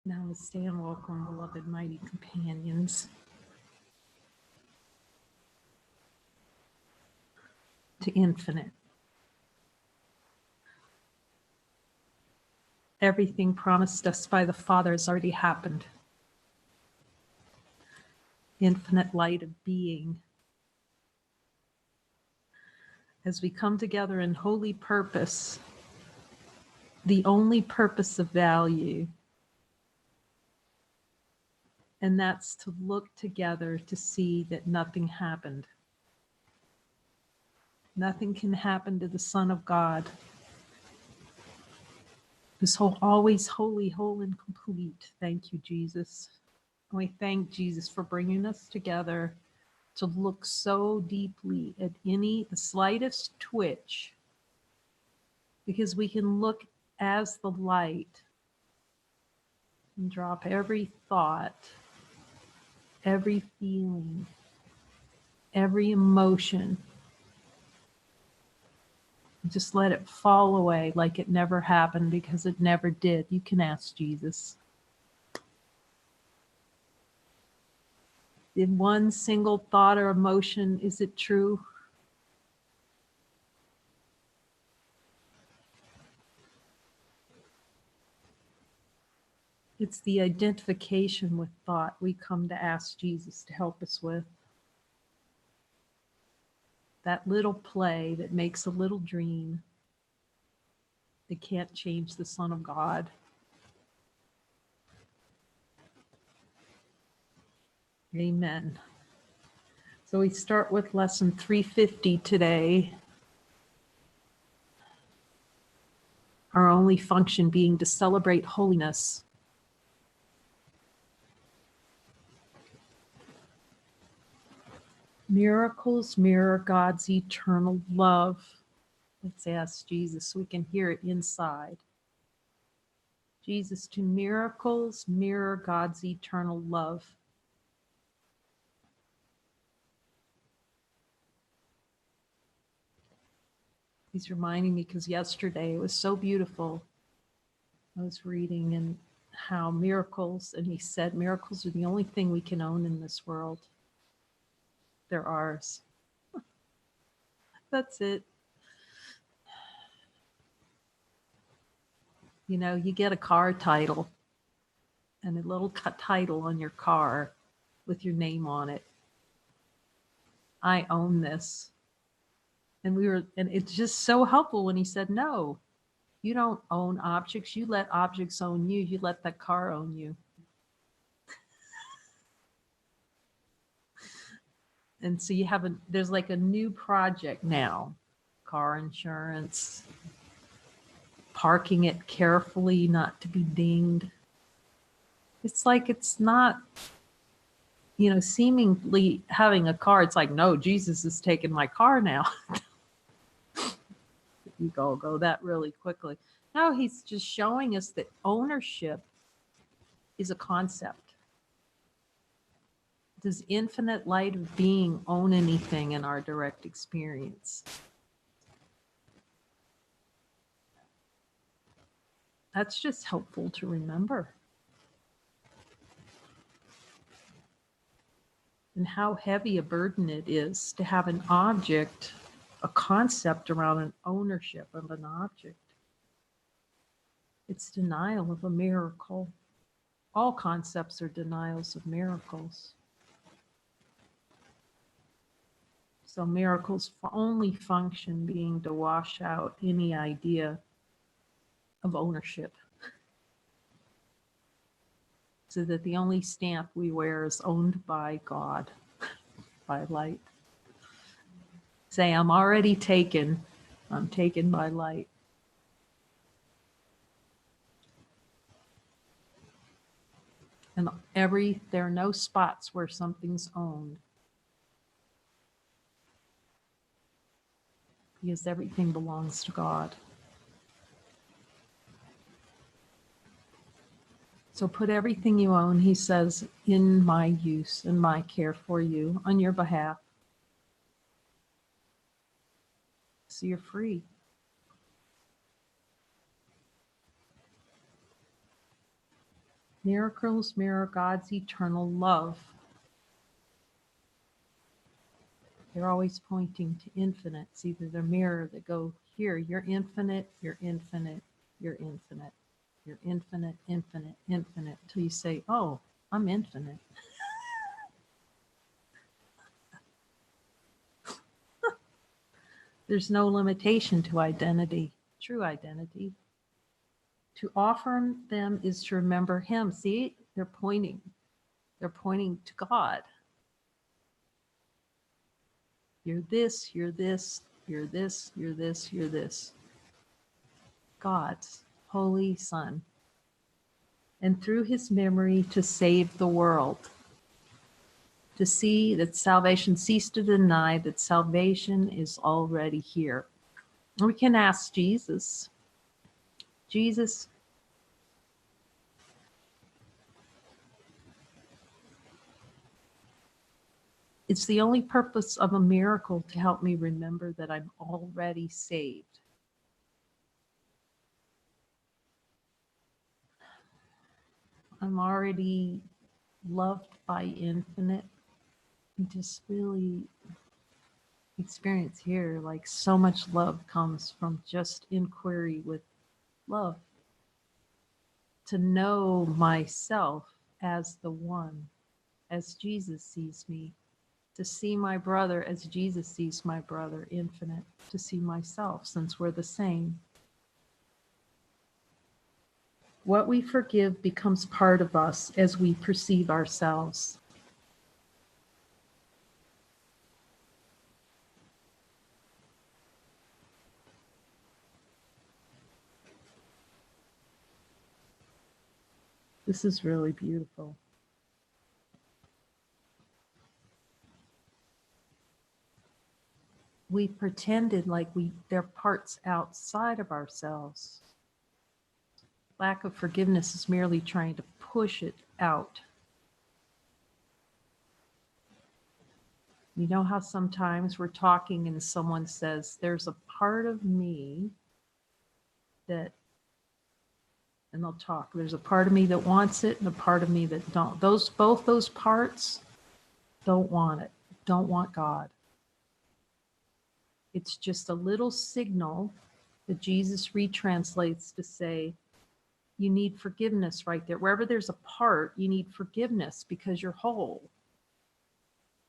Namaste and welcome, beloved mighty companions, to infinite. Everything promised us by the Father has already happened. Infinite light of being. As we come together in holy purpose, the only purpose of value, and that's to look together to see that nothing happened. Nothing can happen to the Son of God, who's always holy, whole, and complete. Thank you, Jesus. And we thank Jesus for bringing us together to look so deeply at the slightest twitch, because we can look as the light and drop every thought, every feeling, every emotion. Just let it fall away like it never happened, because it never did. You can ask Jesus. In one single thought or emotion, is it true? It's the identification with thought we come to ask Jesus to help us with. That little play that makes a little dream that can't change the Son of God. Amen. So we start with lesson 350 today. Our only function being to celebrate holiness. Miracles mirror God's eternal love. Let's ask Jesus so we can hear it inside. Jesus, do miracles mirror God's eternal love? He's reminding me, because yesterday it was so beautiful. I was reading and how miracles, and he said miracles are the only thing we can own in this world. They're ours. That's it. You know, you get a car title and a little title on your car with your name on it. I own this. And it's just so helpful when he said, no, you don't own objects. You let objects own you. You let that car own you. And so there's like a new project now, car insurance, parking it carefully, not to be dinged. It's like, it's not, seemingly having a car. It's like, no, Jesus is taking my car now. You go that really quickly. No, he's just showing us that ownership is a concept. Does infinite light of being own anything in our direct experience? That's just helpful to remember. And how heavy a burden it is to have an object, a concept around an ownership of an object. It's denial of a miracle. All concepts are denials of miracles. So miracles only function being to wash out any idea of ownership. So that the only stamp we wear is owned by God, by light. Say, I'm already taken. I'm taken by light. And there are no spots where something's owned, because everything belongs to God. So put everything you own, he says, in my use and my care for you on your behalf. So you're free. Miracles mirror God's eternal love. They're always pointing to infinite. It's either the mirror that go here, you're infinite, you're infinite, you're infinite, you're infinite, infinite, infinite, till you say, oh, I'm infinite. There's no limitation to identity, true identity. To offer them is to remember Him. See, they're pointing to God. You're this, you're this, you're this, you're this, you're this. God's Holy Son. And through His memory to save the world. To see that salvation, cease to deny that salvation is already here. We can ask Jesus, Jesus, it's the only purpose of a miracle to help me remember that I'm already saved. I'm already loved by infinite. Just really experience here, like so much love comes from just inquiry with love. To know myself as the one, as Jesus sees me. To see my brother as Jesus sees my brother, infinite. To see myself, since we're the same. What we forgive becomes part of us as we perceive ourselves. This is really beautiful. We pretended like they're parts outside of ourselves. Lack of forgiveness is merely trying to push it out. You know how sometimes we're talking and someone says, there's a part of me that, and they'll talk, there's a part of me that wants it and a part of me that don't. Both those parts don't want it, don't want God. It's just a little signal that Jesus retranslates to say, you need forgiveness right there. Wherever there's a part, you need forgiveness because you're whole.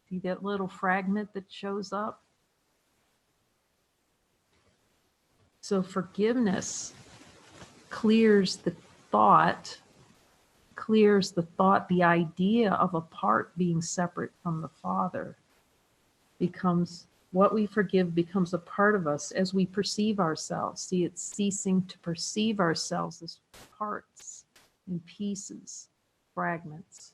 See that little fragment that shows up? So forgiveness clears the thought, the idea of a part being separate from the Father. Becomes, what we forgive becomes a part of us as we perceive ourselves. See, it's ceasing to perceive ourselves as parts and pieces, fragments.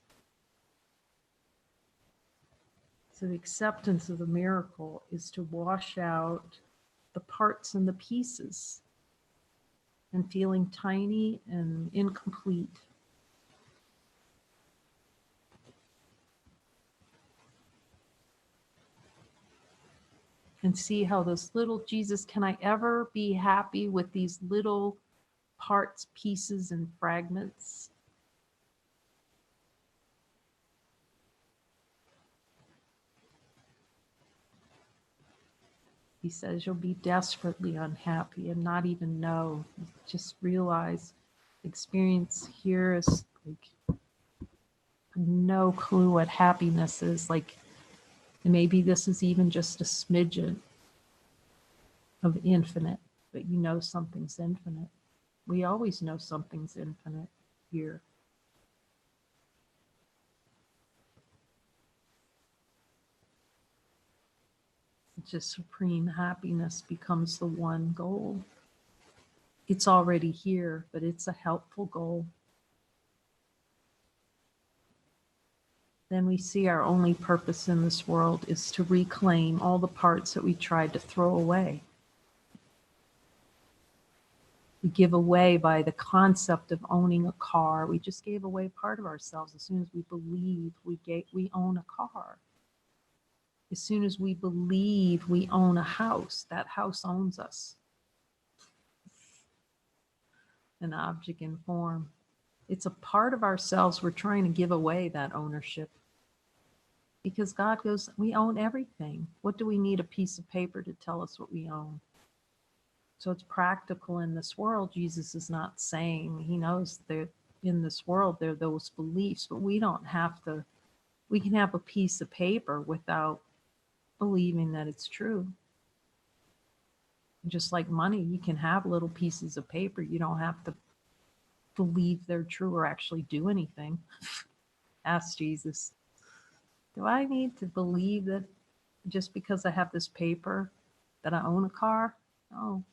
So the acceptance of the miracle is to wash out the parts and the pieces and feeling tiny and incomplete. And see how those little, Jesus, can I ever be happy with these little parts, pieces, and fragments? He says you'll be desperately unhappy and not even know. Just realize, experience here is like no clue what happiness is. Like maybe this is even just a smidgen of infinite, but you know something's infinite. We always know something's infinite here. Just supreme happiness becomes the one goal. It's already here, but it's a helpful goal. Then we see our only purpose in this world is to reclaim all the parts that we tried to throw away. We give away by the concept of owning a car. We just gave away part of ourselves as soon as we believe we own a car. As soon as we believe we own a house, that house owns us. An object in form. It's a part of ourselves we're trying to give away, that ownership. Because God goes, we own everything. What do we need a piece of paper to tell us what we own? So it's practical in this world. Jesus is not saying, he knows that in this world there are those beliefs, but we don't have to, we can have a piece of paper without believing that it's true. Just like money, you can have little pieces of paper. You don't have to believe they're true or actually do anything. Ask Jesus, do I need to believe that just because I have this paper that I own a car? No.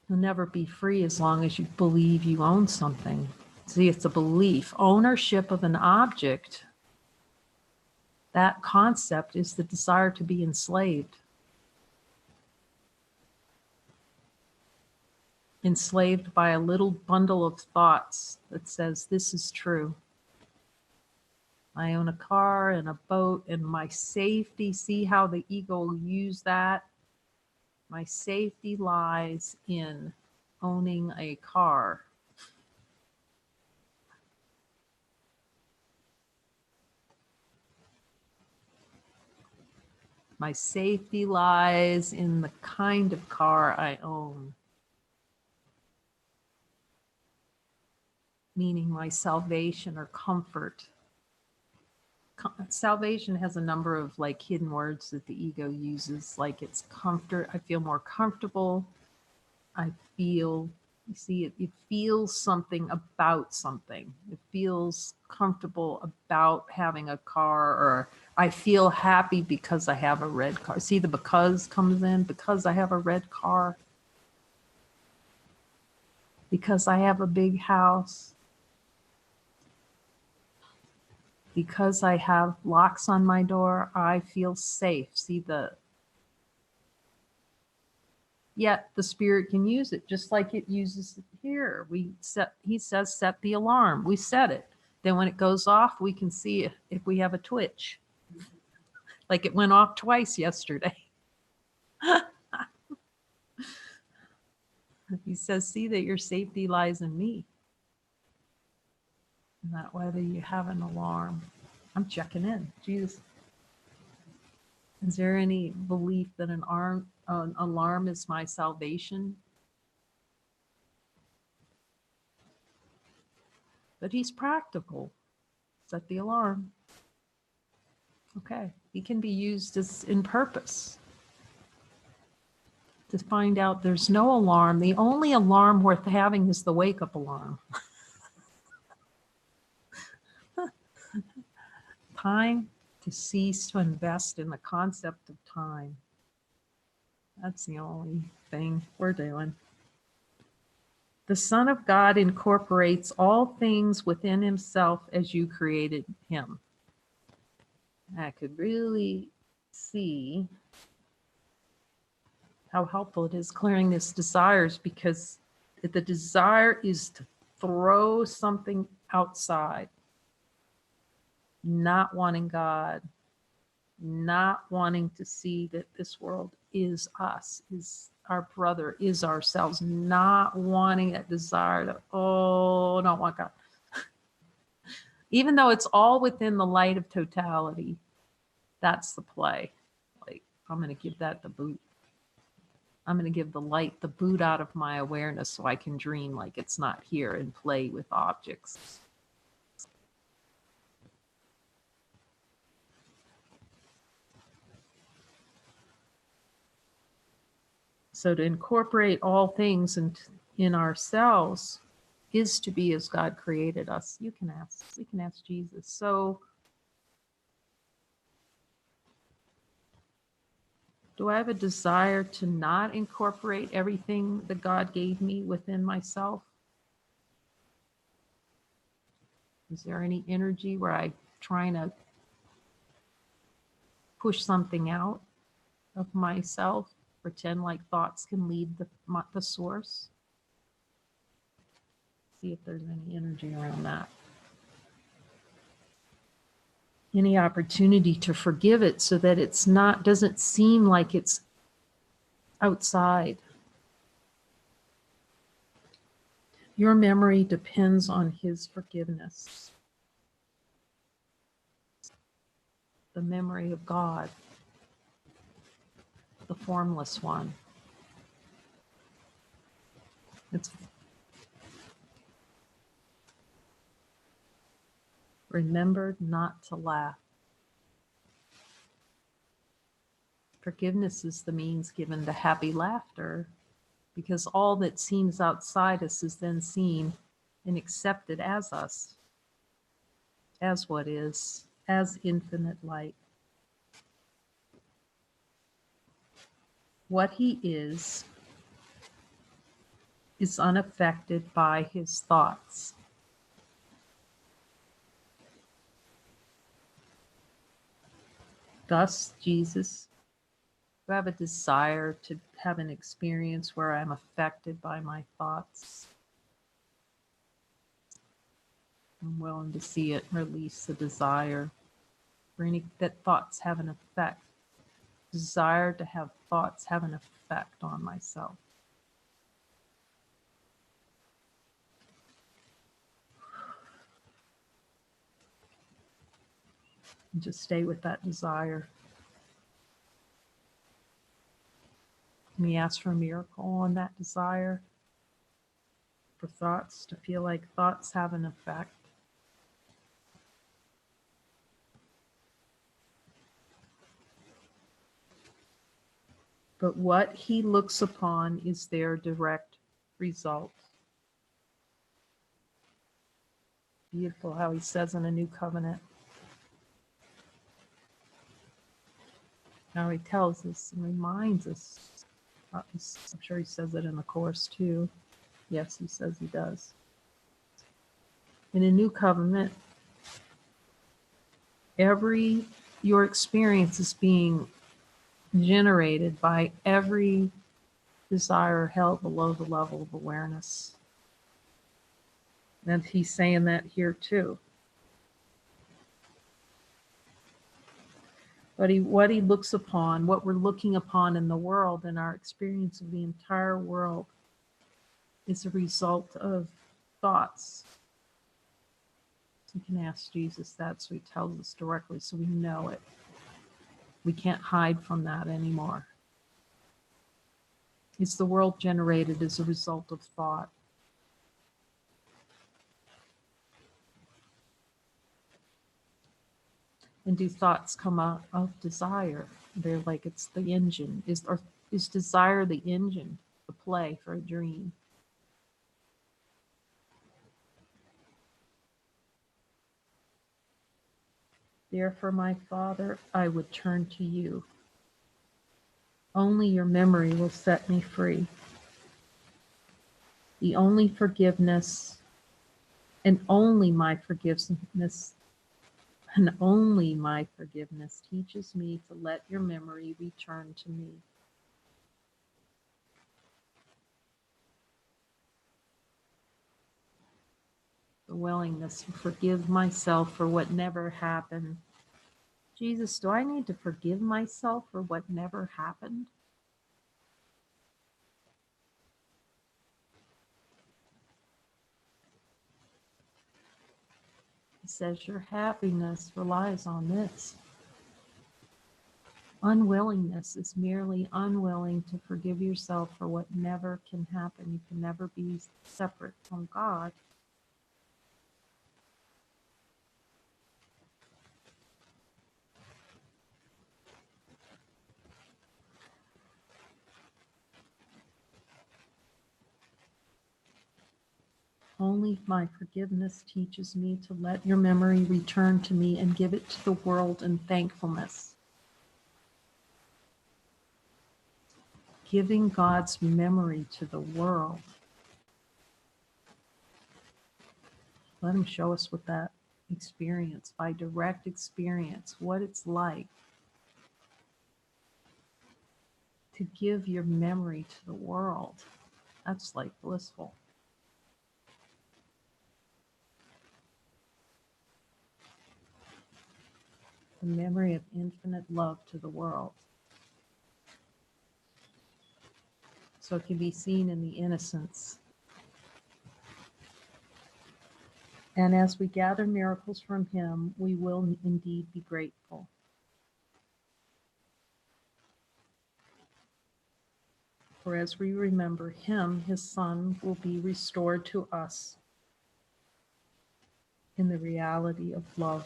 You'll never be free as long as you believe you own something. See, it's a belief. Ownership of an object, that concept is the desire to be enslaved. Enslaved by a little bundle of thoughts that says, this is true. I own a car and a boat and my safety. See how the ego will use that? My safety lies in owning a car. My safety lies in the kind of car I own. Meaning my salvation or comfort. Salvation has a number of like hidden words that the ego uses, like it's comfort. I feel more comfortable. I feel, you see, it feels something about something. It feels comfortable about having a car, or I feel happy because I have a red car. See, the because comes in, because I have a red car, because I have a big house, because I have locks on my door, I feel safe. See, yet the spirit can use it just like it uses it here. He says, set the alarm. We set it. Then when it goes off, we can see if we have a twitch. Like it went off twice yesterday. He says, see that your safety lies in me. Not whether you have an alarm. I'm checking in. Jesus. Is there any belief that an alarm is my salvation? But he's practical. Set the alarm. Okay. He can be used as in purpose. To find out there's no alarm. The only alarm worth having is the wake-up alarm. Time to cease to invest in the concept of time. That's the only thing we're doing. The Son of God incorporates all things within himself as you created him. I could really see how helpful it is clearing this desires, because the desire is to throw something outside. Not wanting God, not wanting to see that this world is us, is our brother, is ourselves, not wanting that desire to, oh, don't want God. Even though it's all within the light of totality, that's the play. Like, I'm going to give that the boot. I'm going to give the light the boot out of my awareness so I can dream like it's not here and play with objects. So to incorporate all things in ourselves is to be as God created us. We can ask Jesus. So do I have a desire to not incorporate everything that God gave me within myself? Is there any energy where I'm trying to push something out of myself? Pretend like thoughts can lead the source. See if there's any energy around that. Any opportunity to forgive it so that it's not, doesn't seem like it's outside. Your memory depends on his forgiveness. The memory of God, the formless one. It's remembered not to laugh. Forgiveness is the means given to happy laughter, because all that seems outside us is then seen and accepted as us, as what is, as infinite light. What he is unaffected by his thoughts. Thus, Jesus, you have a desire to have an experience where I'm affected by my thoughts. I'm willing to see it release the desire for any that thoughts have an effect. Desire to have thoughts have an effect on myself. And just stay with that desire. We ask for a miracle on that desire, for thoughts to feel like thoughts have an effect. But what he looks upon is their direct result. Beautiful how he says in a new covenant, how he tells us and reminds us. I'm sure he says it in the course too. Yes, he says he does. In a new covenant, your experience is being generated by every desire held below the level of awareness. And he's saying that here too. But what he looks upon, what we're looking upon in the world, and our experience of the entire world, is a result of thoughts. We can ask Jesus that, so he tells us directly, so we know it. We can't hide from that anymore. It's the world generated as a result of thought. And do thoughts come out of desire? They're like it's the engine. Is desire the engine, the play for a dream? Therefore, my Father, I would turn to you. Only your memory will set me free. The only forgiveness, and only my forgiveness, teaches me to let your memory return to me. The willingness to forgive myself for what never happened. Jesus, do I need to forgive myself for what never happened? He says your happiness relies on this. Unwillingness is merely unwilling to forgive yourself for what never can happen. You can never be separate from God. Only my forgiveness teaches me to let your memory return to me and give it to the world in thankfulness. Giving God's memory to the world. Let him show us what that experience, by direct experience, what it's like to give your memory to the world. That's like blissful. The memory of infinite love to the world. So it can be seen in the innocence And as we gather miracles from him, we will indeed be grateful. For as we remember him, his Son will be restored to us in the reality of love.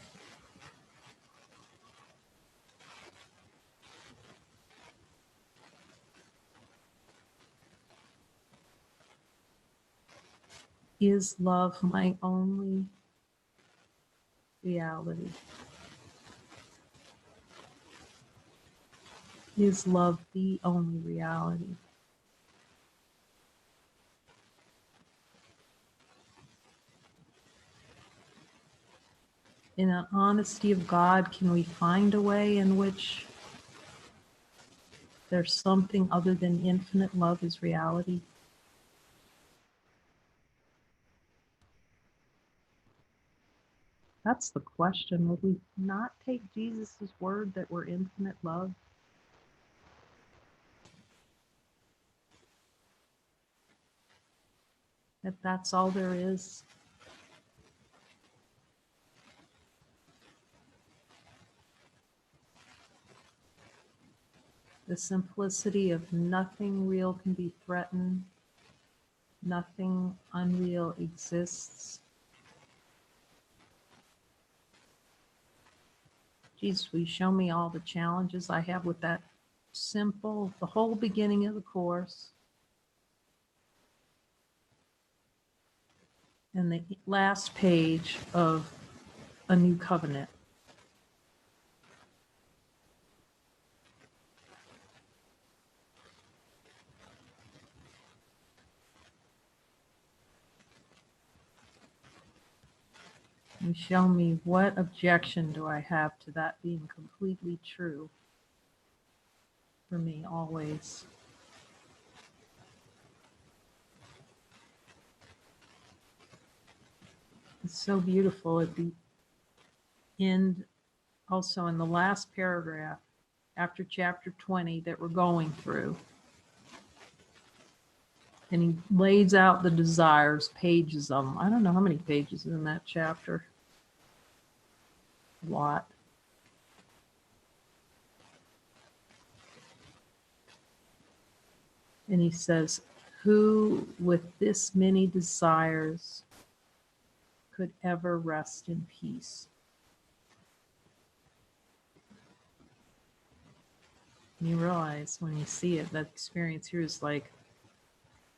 Is love my only reality? Is love the only reality? In an honesty of God, can we find a way in which there's something other than infinite love is reality? That's the question. Would we not take Jesus' word that we're infinite love? That that's all there is? The simplicity of nothing real can be threatened, nothing unreal exists. Jesus, will you show me all the challenges I have with that simple, the whole beginning of the course, and the last page of a new covenant. And show me what objection do I have to that being completely true for me always. It's so beautiful at the end, also in the last paragraph, after chapter 20 that we're going through. And he lays out the desires, pages of them. I don't know how many pages are in that chapter. A lot. And he says, who with this many desires could ever rest in peace? And you realize when you see it, that experience here is like,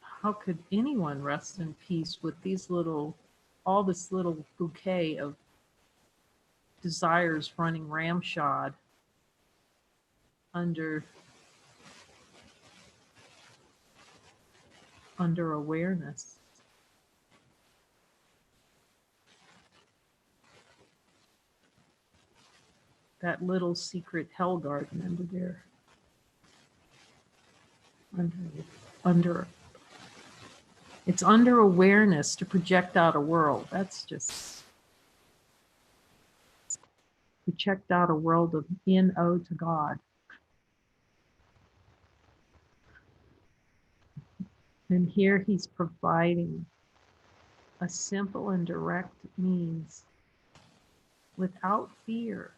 how could anyone rest in peace with these little, all this little bouquet of desires running ramshod under awareness? That little secret hell garden under there. Under it's under awareness to project out a world. That's just project out a world of in-O to God. And here he's providing a simple and direct means without fear.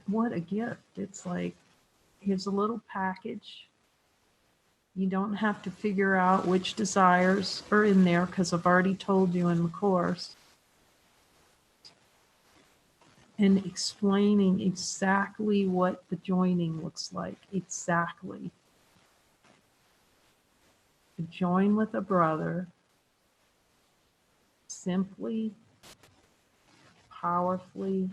What a gift. It's like, here's a little package. You don't have to figure out which desires are in there because I've already told you in the course. And explaining exactly what the joining looks like. Exactly. To join with a brother, simply, powerfully,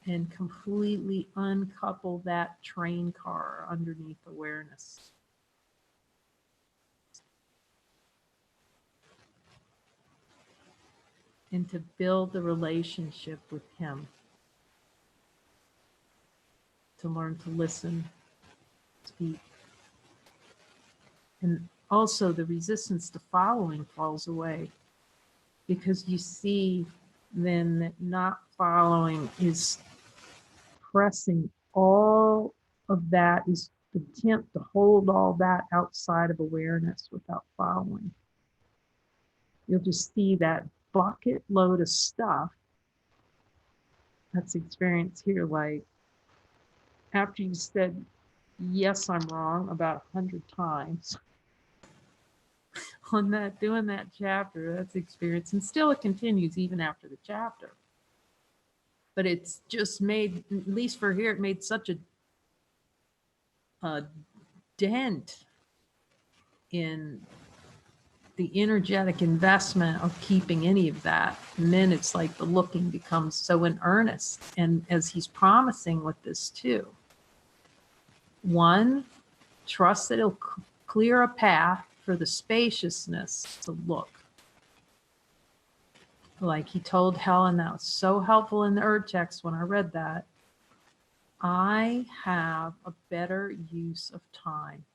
and completely uncouple that train car underneath awareness. And to build the relationship with him. To learn to listen, speak. And also the resistance to following falls away. Because you see then that not following is pressing all of that is attempt to hold all that outside of awareness without following. You'll just see that bucket load of stuff. That's the experience here. Like, after you said, yes, I'm wrong about 100 times on that, doing that chapter, that's the experience. And still it continues even after the chapter. But it's just made, at least for here, it made such a dent in the energetic investment of keeping any of that. And then it's like the looking becomes so in earnest. And as he's promising with this too, one, trust that it'll clear a path for the spaciousness to look. Like he told Helen, that was so helpful in the Earth text when I read that. I have a better use of time.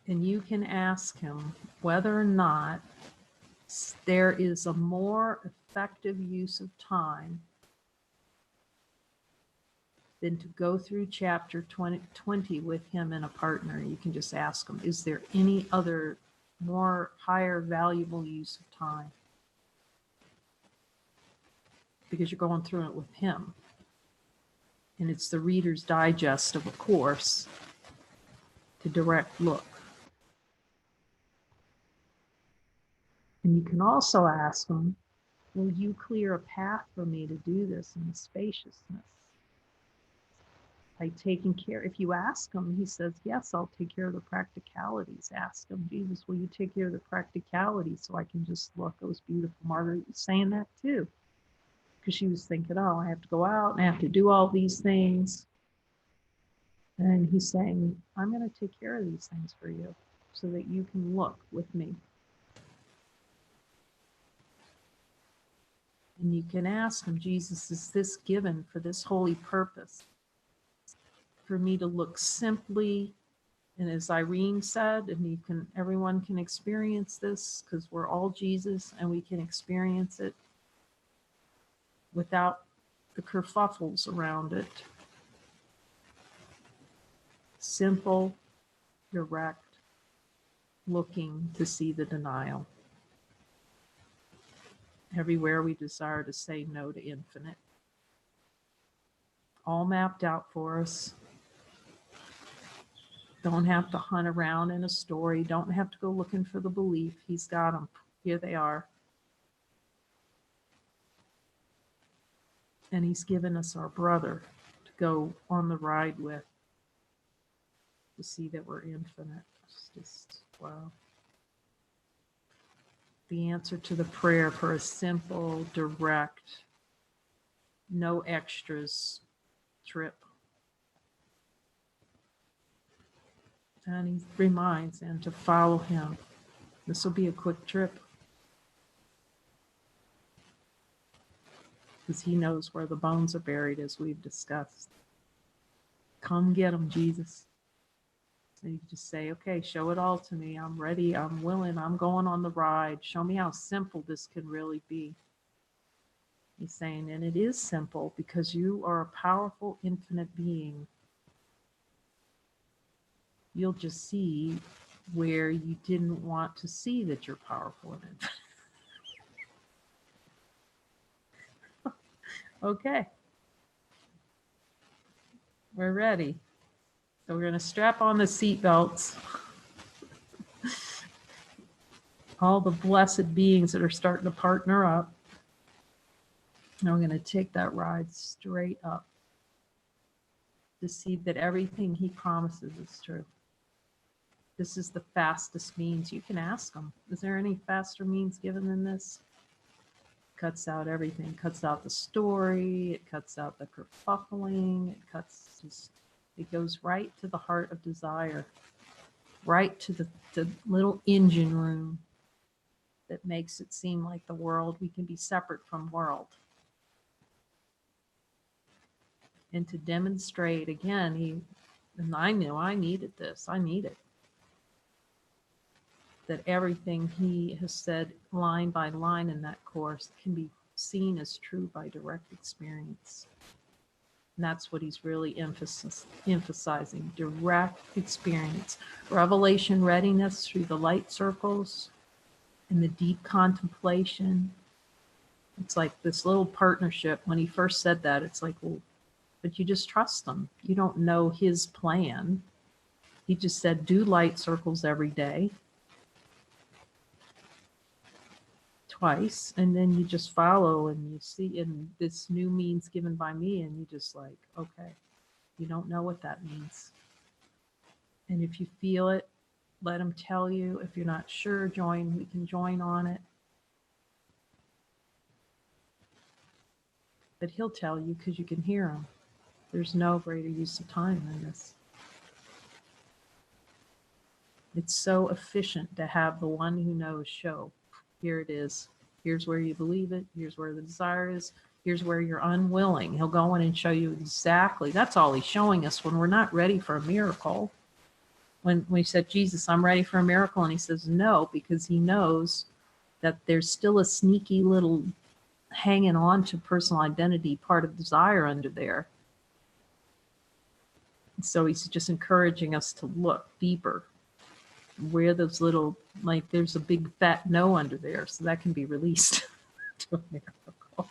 And you can ask him whether or not there is a more effective use of time than to go through chapter 20 with him and a partner. You can just ask him, is there any other more higher valuable use of time? Because you're going through it with him. And it's the Reader's Digest of a course to direct look. And you can also ask him, will you clear a path for me to do this in the spaciousness? By taking care, if you ask him, he says, yes, I'll take care of the practicalities. Ask him, Jesus, will you take care of the practicalities so I can just look? It was beautiful. Margaret was saying that too. Because she was thinking, oh, I have to go out and I have to do all these things. And he's saying, I'm going to take care of these things for you so that you can look with me. And you can ask him, Jesus, is this given for this holy purpose? For me to look simply, and as Irene said, and everyone can experience this because we're all Jesus and we can experience it without the kerfuffles around it. Simple, direct, looking to see the denial. Everywhere we desire to say no to infinite. All mapped out for us. Don't have to hunt around in a story. Don't have to go looking for the belief. He's got them. Here they are. And he's given us our brother to go on the ride with, to see that we're infinite. It's just, wow. The answer to the prayer for a simple, direct, no extras trip. And he reminds and to follow him. This will be a quick trip. Because he knows where the bones are buried, as we've discussed. Come get them, Jesus. And you just say, okay, show it all to me. I'm ready. I'm willing. I'm going on the ride. Show me how simple this can really be. He's saying, and it is simple because you are a powerful, infinite being. You'll just see where you didn't want to see that you're powerful and infinite. Okay. We're ready. So we're going to strap on the seatbelts. All the blessed beings that are starting to partner up. Now we're going to take that ride straight up to see that everything he promises is true. This is the fastest means. You can ask him, is there any faster means given than this? Cuts out everything. Cuts out the story. It cuts out the kerfuffling. It goes right to the heart of desire. Right to the little engine room that makes it seem like the world, we can be separate from world. And to demonstrate again, and I knew I needed this. I need it. That everything he has said line by line in that course can be seen as true by direct experience. And that's what he's really emphasizing, direct experience, revelation readiness through the light circles and the deep contemplation. It's like this little partnership. When he first said that, it's like, well, but you just trust him. You don't know his plan. He just said, do light circles every day, twice, and then you just follow and you see, and this new means given by me, and you just like, okay, you don't know what that means. And if you feel it, let him tell you. If you're not sure, we can join on it. But he'll tell you because you can hear him. There's no greater use of time than this. It's so efficient to have the one who knows show. Here it is. Here's where you believe it. Here's where the desire is. Here's where you're unwilling. He'll go in and show you exactly. That's all he's showing us when we're not ready for a miracle. When we said, Jesus, I'm ready for a miracle. And he says, no, because he knows that there's still a sneaky little hanging on to personal identity part of desire under there. So he's just encouraging us to look deeper where those little, like there's a big fat no under there, so that can be released to a miracle.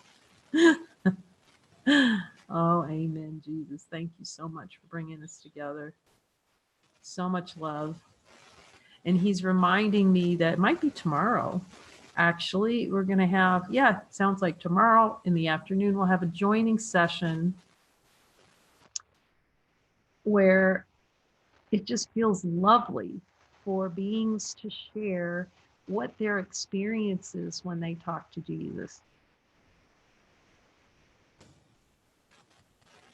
Oh, amen, Jesus. Thank you so much for bringing us together. So much love. And he's reminding me that it might be tomorrow. Actually, we're going to have, sounds like tomorrow in the afternoon, we'll have a joining session where it just feels lovely for beings to share what their experience is when they talk to Jesus.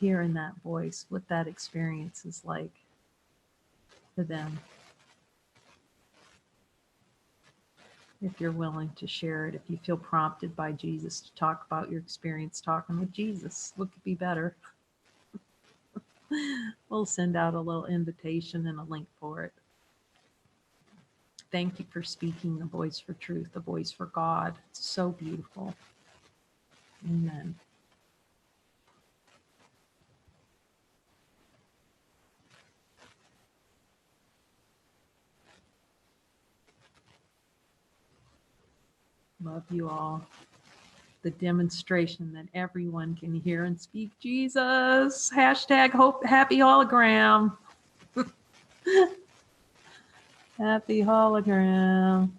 Hearing that voice, what that experience is like for them. If you're willing to share it, if you feel prompted by Jesus to talk about your experience talking with Jesus, what could be better? We'll send out a little invitation and a link for it. Thank you for speaking the voice for truth, the voice for God. It's so beautiful. Amen. Love you all. The demonstration that everyone can hear and speak Jesus. Hashtag hope, happy hologram. Happy hologram.